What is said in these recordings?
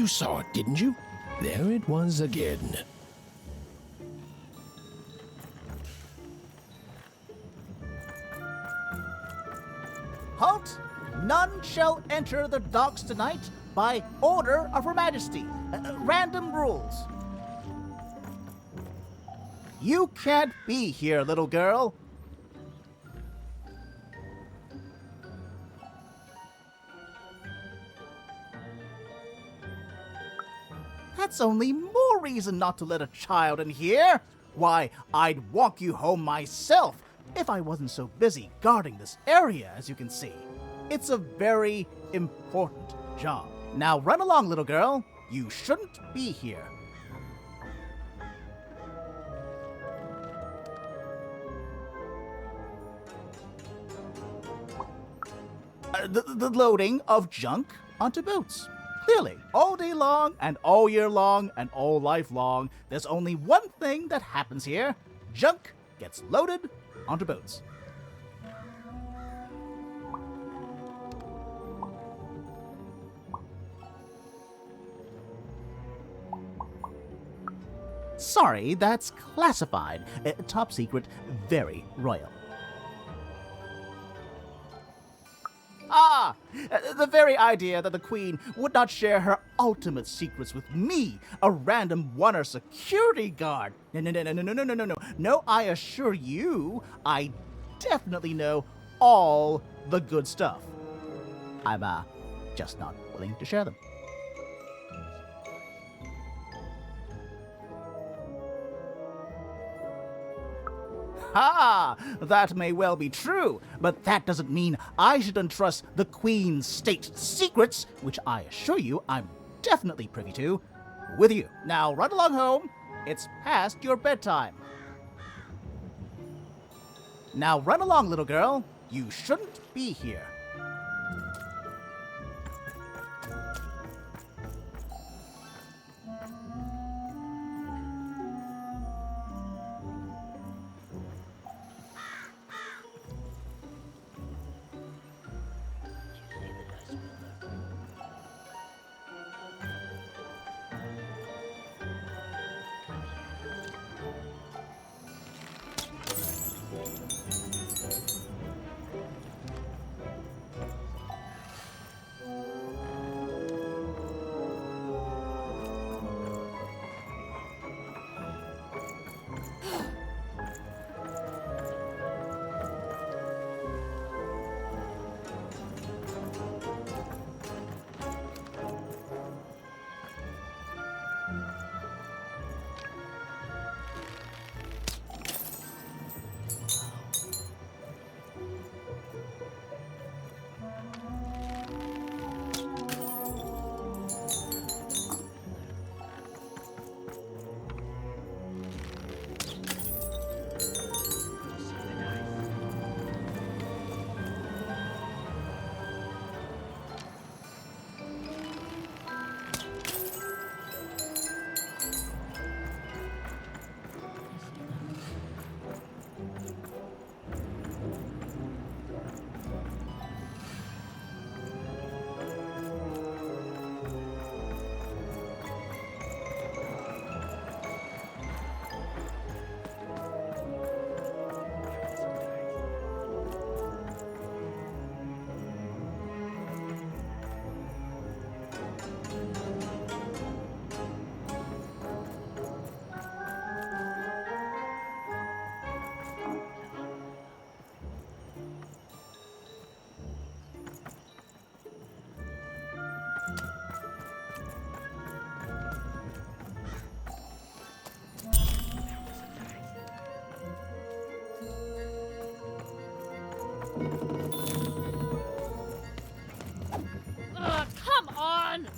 You saw it, didn't you? There it was again. Halt! None shall enter the docks tonight by order of Her Majesty. Random rules. You can't be here, little girl. That's only more reason not to let a child in here. Why, I'd walk you home myself if I wasn't so busy guarding this area, as you can see. It's a very important job. Now run along, little girl. You shouldn't be here. The loading of junk onto boats. Clearly, all day long and all year long and all life long, there's only one thing that happens here. Junk gets loaded onto boats. Sorry, that's classified. Top secret, very royal. Ah! The very idea that the Queen would not share her ultimate secrets with me, a random one-er security guard. No. No, I assure you, I definitely know all the good stuff. I'm, just not willing to share them. Ah, that may well be true, but that doesn't mean I should entrust the Queen's state secrets, which I assure you I'm definitely privy to, with you. Now run along home. It's past your bedtime. Now run along, little girl. You shouldn't be here.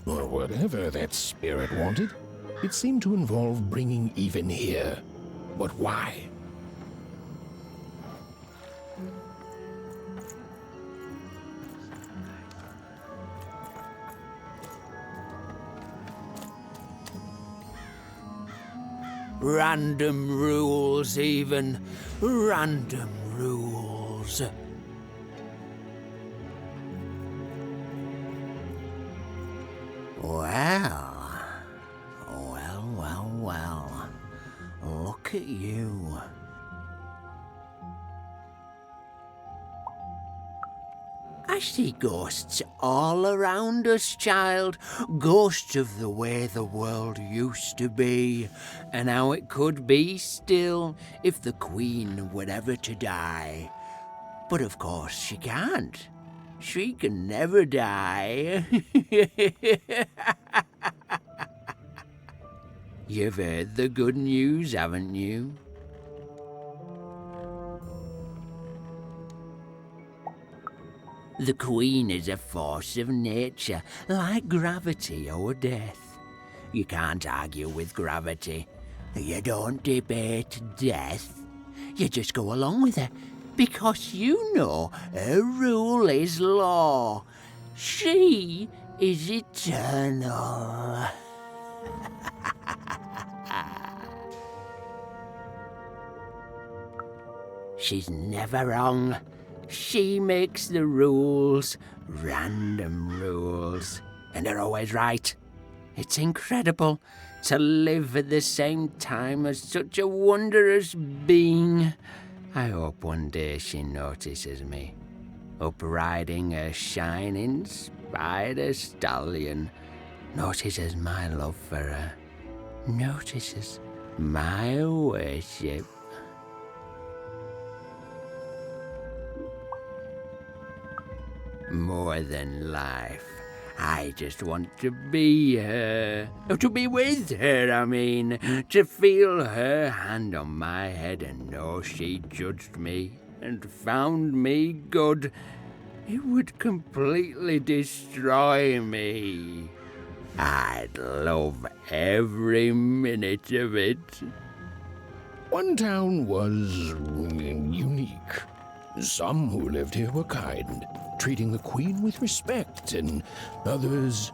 Or whatever that spirit wanted, it seemed to involve bringing even here. But why? Random rules, even. Random rules. Well, look at you. I see ghosts all around us, child. Ghosts of the way the world used to be, and how it could be still if the Queen were ever to die. But of course she can't. She can never die. You've heard the good news, haven't you? The Queen is a force of nature, like gravity or death. You can't argue with gravity. You don't debate death. You just go along with her, because you know her rule is law. She is eternal. She's never wrong. She makes the rules, random rules, and they're always right. It's incredible to live at the same time as such a wondrous being. I hope one day she notices me, up riding a shining spider stallion, notices my love for her, notices my worship. More than life. I just want to be her. To be with her, I mean. To feel her hand on my head and know she judged me and found me good. It would completely destroy me. I'd love every minute of it. One town was unique. Some who lived here were kind, treating the Queen with respect, and others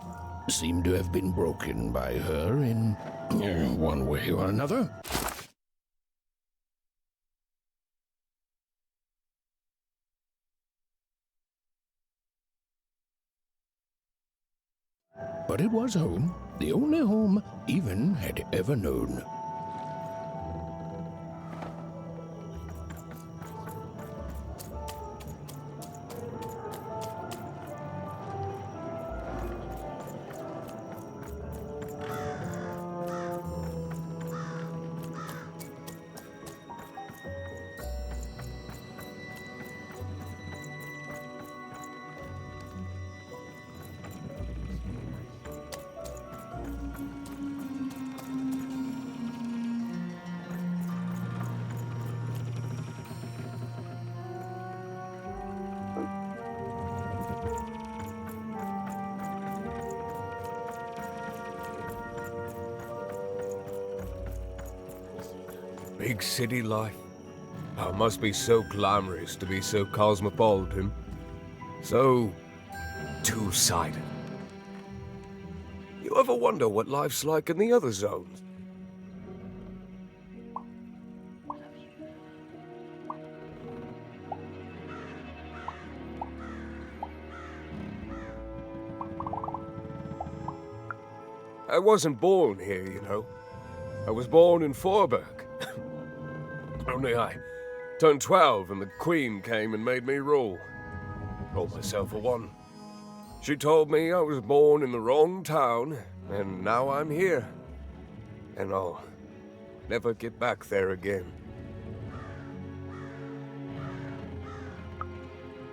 seemed to have been broken by her in one way or another. But it was home, the only home Even had ever known. Big city life. Oh, it must be so glamorous to be so cosmopolitan. So two-sided. You ever wonder what life's like in the other zones? I wasn't born here, you know. I was born in Forberg. Only I turned 12 and the Queen came and made me rule. Called myself a one. She told me I was born in the wrong town, and now I'm here. And I'll never get back there again.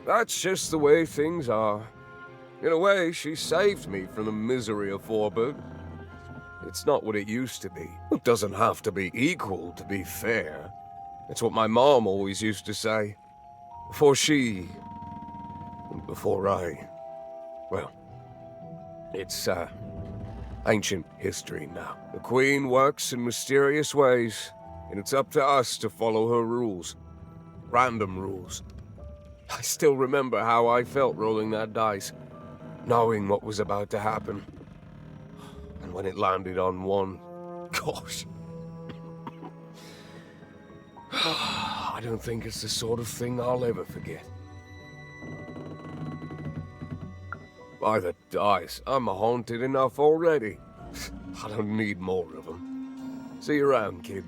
That's just the way things are. In a way, she saved me from the misery of Forberg. It's not what it used to be. It doesn't have to be equal to be fair. It's what my mom always used to say. Before she... before I... well, it's, ancient history now. The Queen works in mysterious ways, and it's up to us to follow her rules. Random rules. I still remember how I felt rolling that dice, knowing what was about to happen. And when it landed on one, gosh. I don't think it's the sort of thing I'll ever forget. By the dice, I'm haunted enough already. I don't need more of them. See you around, kid.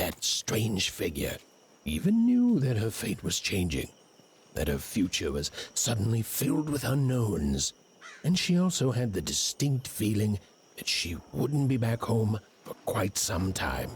that strange figure even knew that her fate was changing, that her future was suddenly filled with unknowns, and she also had the distinct feeling that she wouldn't be back home for quite some time.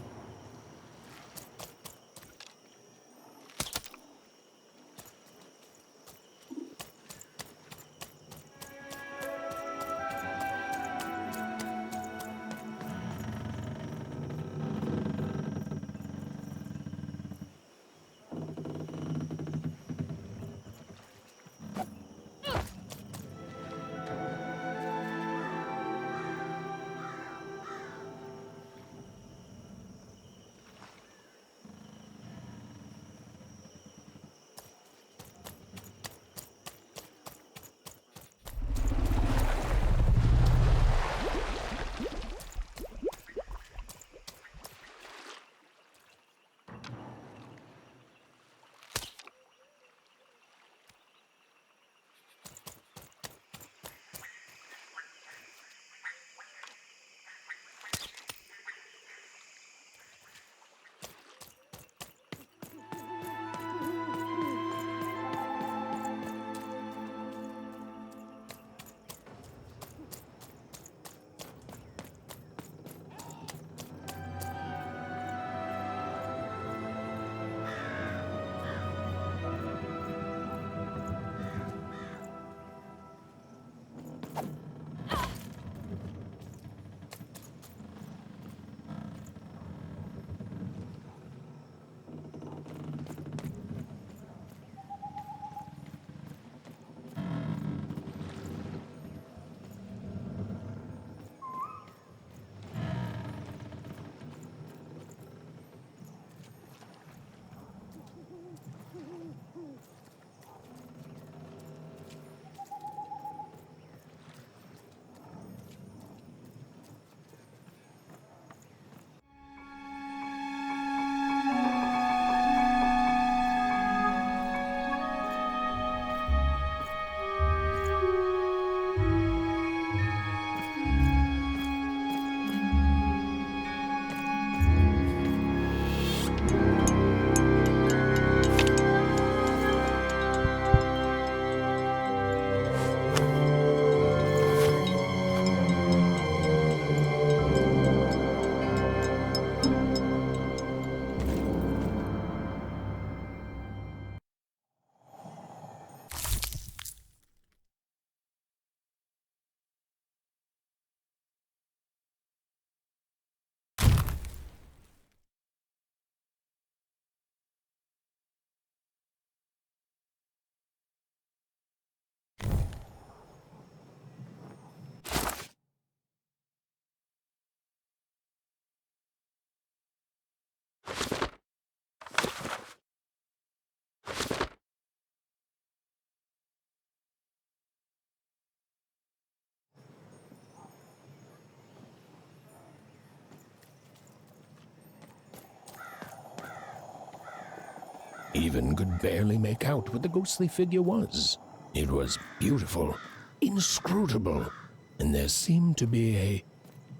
Even could barely make out what the ghostly figure was. It was beautiful, inscrutable, and there seemed to be a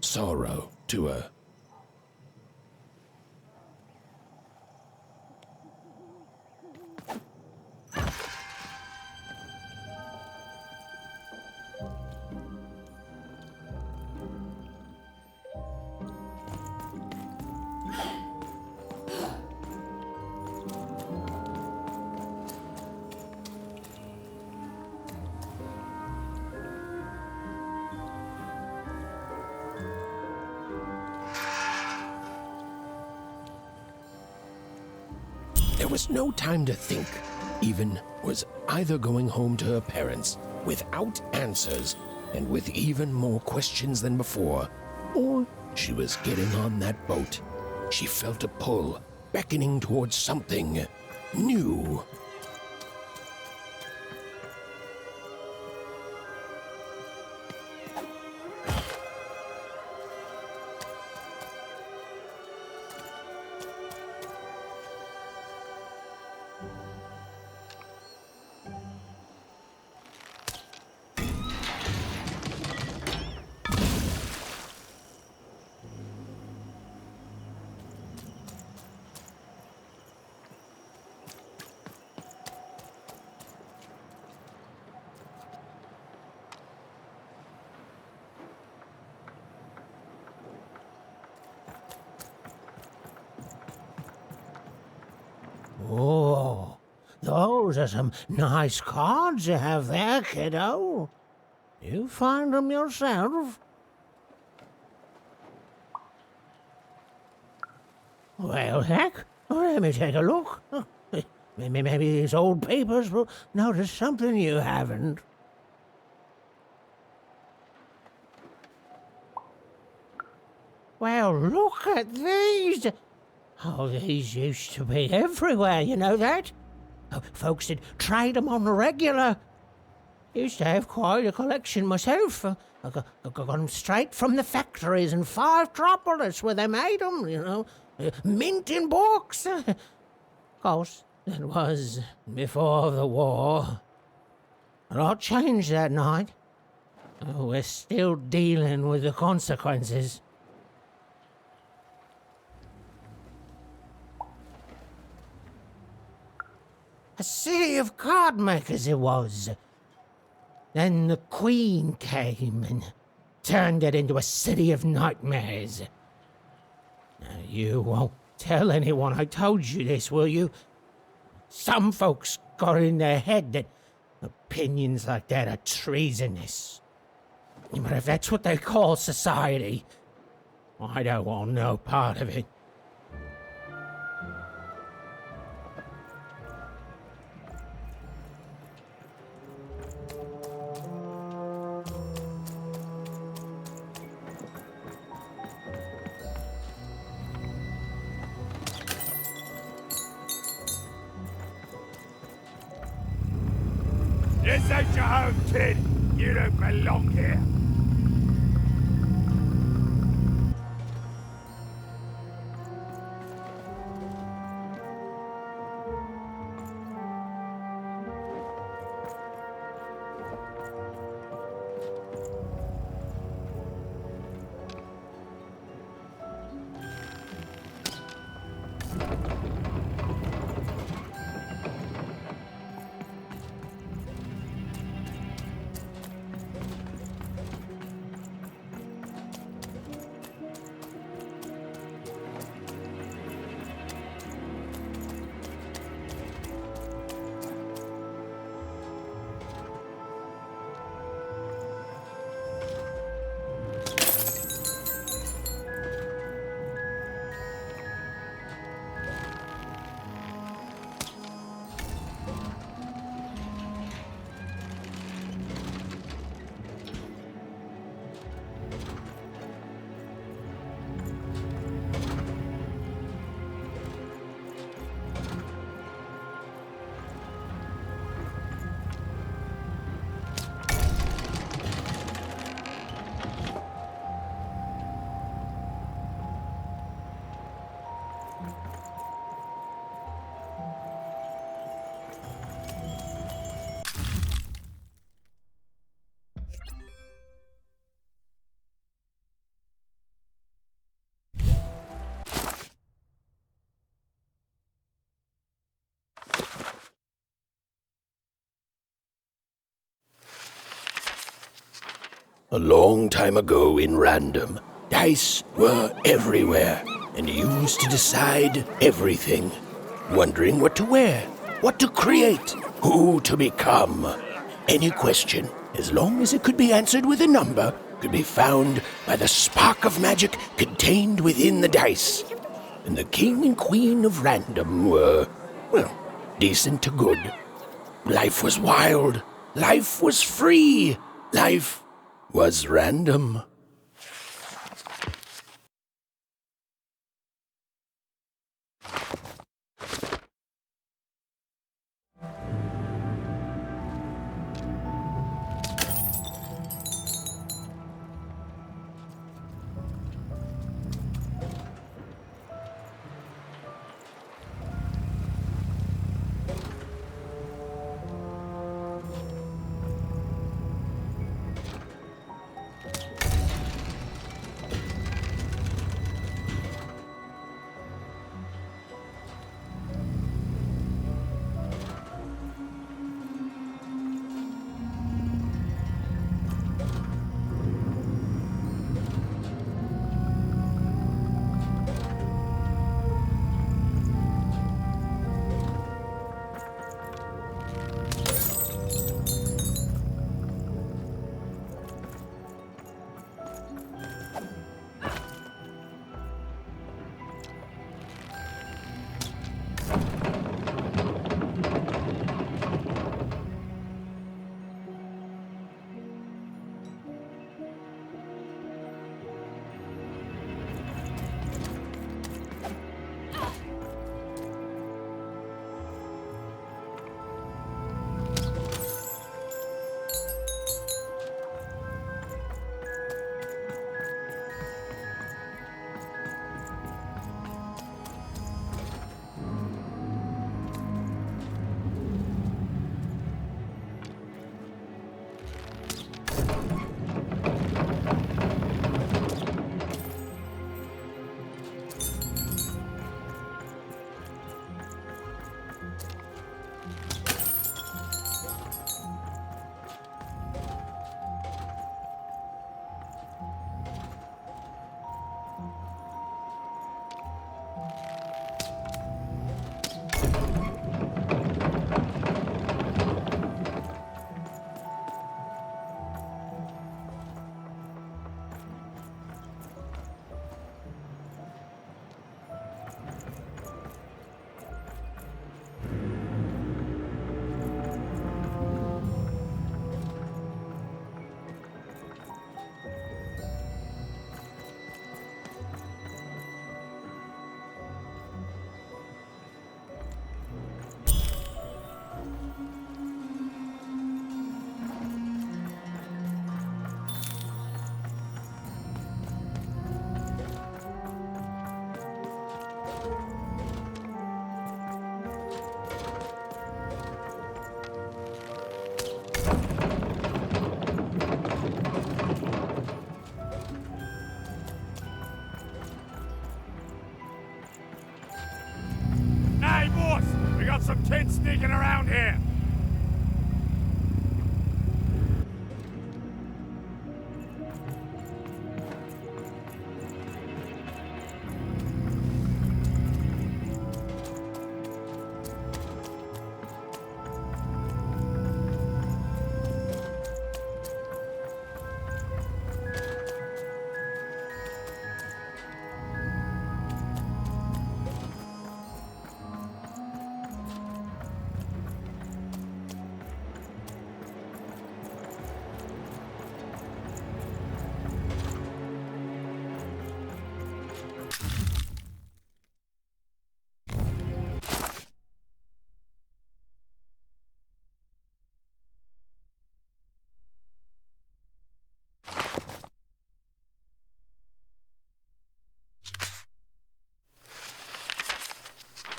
sorrow to her. There was no time to think. Even was either going home to her parents without answers and with even more questions than before, or she was getting on that boat. She felt a pull, beckoning towards something new. Oh, those are some nice cards you have there, kiddo. You find them yourself? Well, heck, let me take a look. Maybe these old papers will notice something you haven't. Well, look at these. Oh, these used to be everywhere, you know that? Oh, folks would trade them on the regular. Used to have quite a collection myself. I got them straight from the factories in 5 Tropolis where they made them, you know. Mint in books. Of course, that was before the war. A lot changed that night. Oh, we're still dealing with the consequences. A city of card makers it was. Then the Queen came and turned it into a city of nightmares. Now, you won't tell anyone I told you this, will you? Some folks got in their head that opinions like that are treasonous. But if that's what they call society, I don't want no part of it. This ain't your home, kid. You don't belong here. A long time ago in Random, dice were everywhere and used to decide everything. Wondering what to wear, what to create, who to become. Any question, as long as it could be answered with a number, could be found by the spark of magic contained within the dice. And the king and queen of Random were, well, decent to good. Life was wild. Life was free. Life was random. got some kids sneaking around here.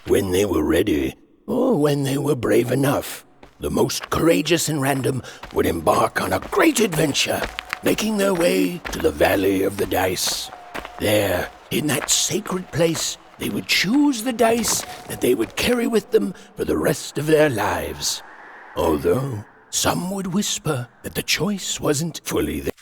When they were ready, or when they were brave enough, the most courageous in random would embark on a great adventure, making their way to the Valley of the Dice. There, in that sacred place, they would choose the dice that they would carry with them for the rest of their lives. Although some would whisper that the choice wasn't fully theirs.